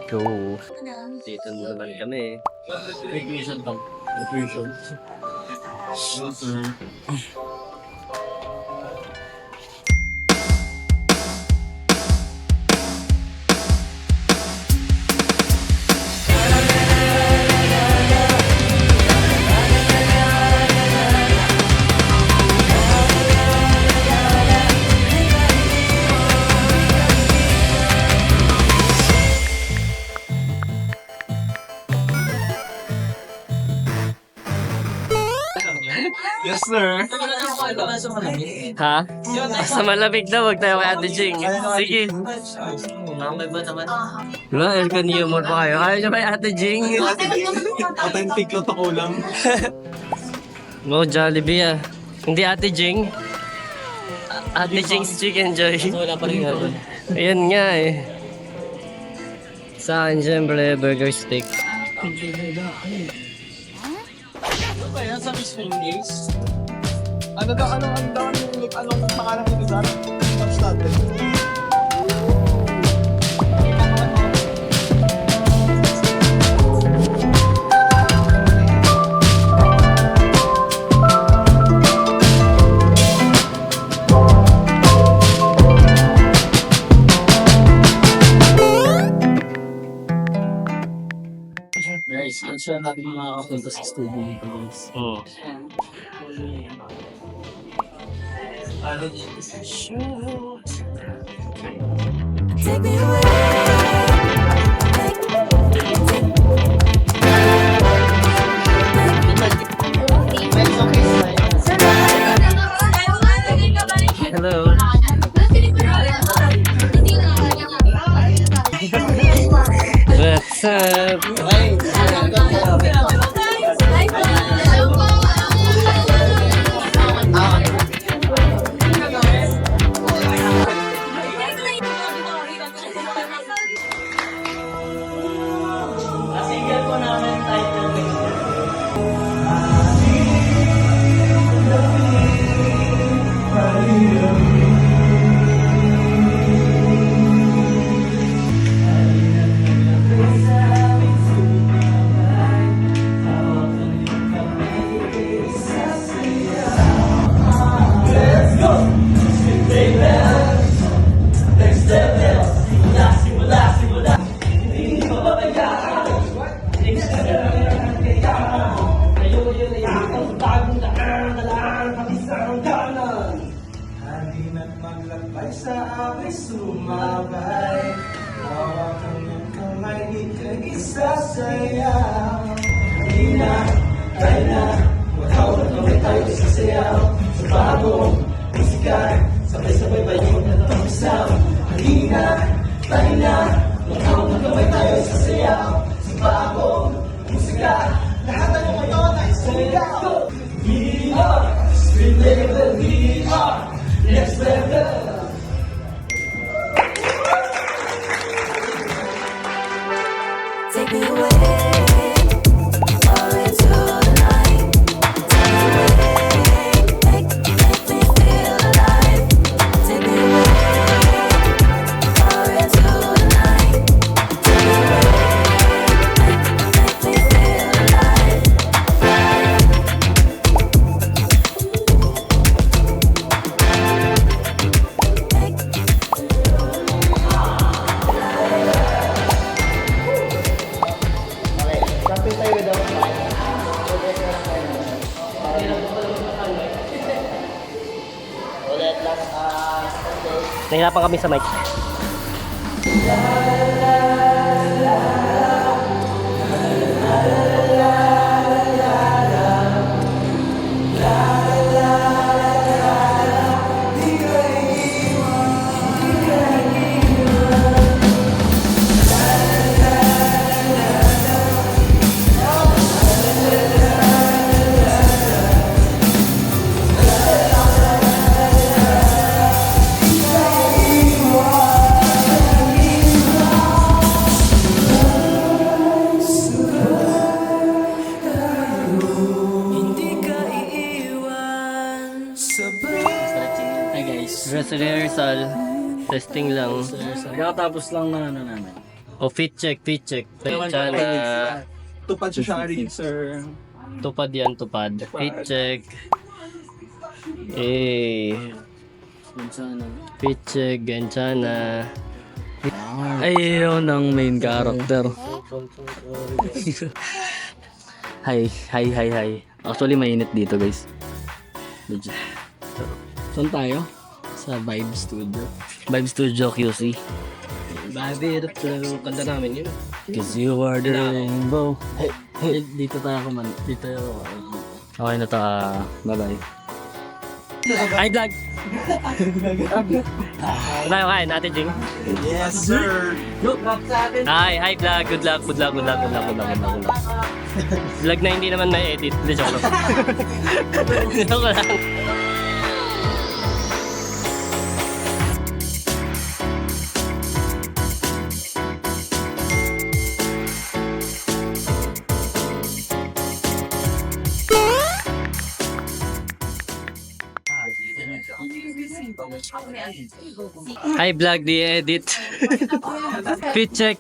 go. Dito naman kami. Vacation lang. Vacation. Yes, sir. Ha? Sa malamig na, wag tayo kay Ate Jing. Sige. Wala, aircon humor pa kayo. Ayaw niya kay Ate Jing. Authentic na to ulam. No, Jollibee ah. Hindi Ate Jing. Ate Jing's Chicken Joy. Wala pa rin ako. Ayan nga eh. Sa akin, syempre, burger steak. Ano ba yan sa Miss Fingers? Anong pangalan ng lugar? Touch natin. Guys, ang siya natin makakapunta sa studio guys. Oh. Take me away. Hello. What's up? Halina't maglakbay sa amin sumabay. Hawakan ng kamay, ika'y isasayaw. Halina, tayo na, maghawak kamay tayo isasayaw. Sa bagong musika, sabay-sabay bayo na napapasaw. Halina, tayo na, maghawak kamay tayo isasayaw. Sa bagong musika, lahat ng ngayon ay sumigaw. We are street level, we are next level. Take me away, far into the night. Take me away, make me feel alive. Take me away, far into the night. Take me away, make me feel alive. Nahirapan kami sa mic. Dress rehearsal. Testing lang. Kakatapos lang na ano namin. O, fit check. Chana. Tupad siya rin, sir. Tupad yan, tupad. Fit check. Fit check, ganchana. Ayaw ng main character. Hi. Actually, mainit dito, guys. Medyo. Saan tayo? Sa Vibe Studio. Vibe Studio QC. Babi, hirap talaga yung kanta namin yun. Cause you are the rainbow. Hey, dito tayo kuman. Dito ako. Okay na to. Bye-bye. Hi, vlog! Tayo kain, Ate Jing. Yes, sir. Hi, vlog. Good luck. Vlog na hindi naman may edit. Joke lang. Joke lang. Hi, vlog, the edit. Fit check.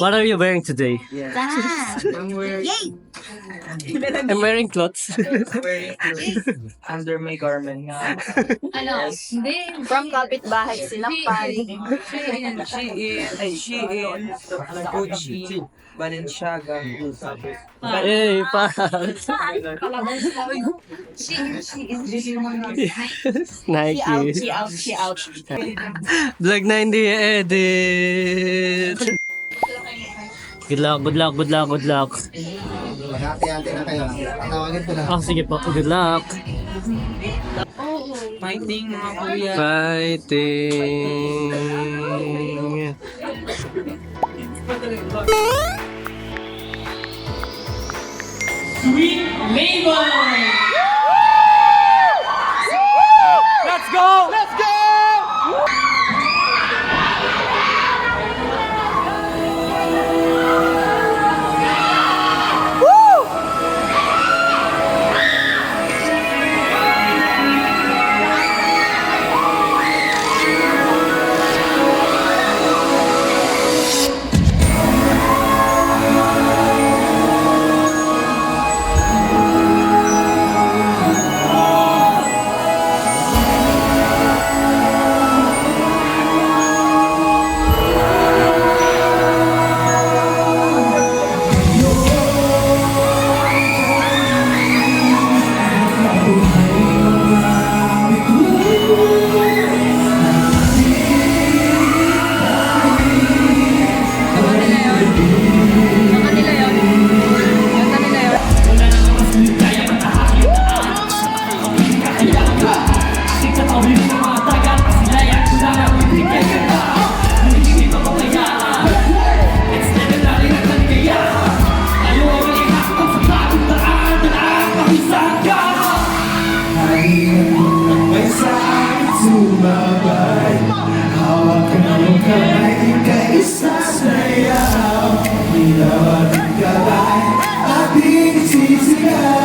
What are you wearing today? I'm wearing clothes. Under my garment nga. Ano? Hindi. From kapitbahay silang pan. Shein, Gucci, Balenciaga. Hey, pa. Nike. She out. Vlog na hindi edit. Good luck. Hati-hati na kayo. Tawagin ko na. Oh, sige po. Good luck. Fighting mga kuya. Fighting. May sa'yo sumabay. Hawakan mo kamay, ika-isa sayaw. Hinawag kamay, ating sisigaw.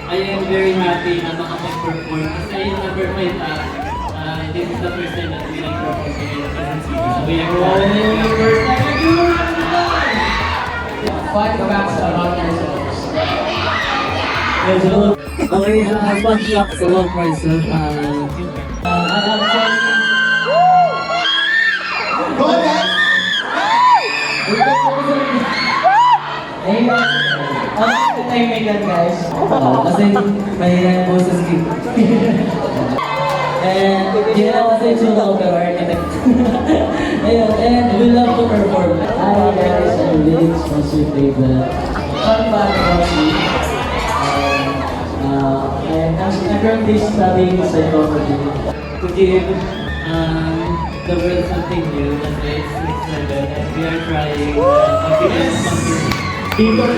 I am very happy na makapag-perform kasi yung na-perform this is the first time that we nag-perform together. So we are fight the facts about ourselves. Okay, fun facts about myself. I have some... Go ahead! Hey, Tahimikan guys. Kasi mahirap po sa script. And yun lang kasi yung suno ko pero architect. Ayun, and we love to perform. Hi guys, I'm Vince from Sweet Table. Fun fact about me. I'm currently studying psychology to give the world something new. Kasi it's next level and we are trying something. People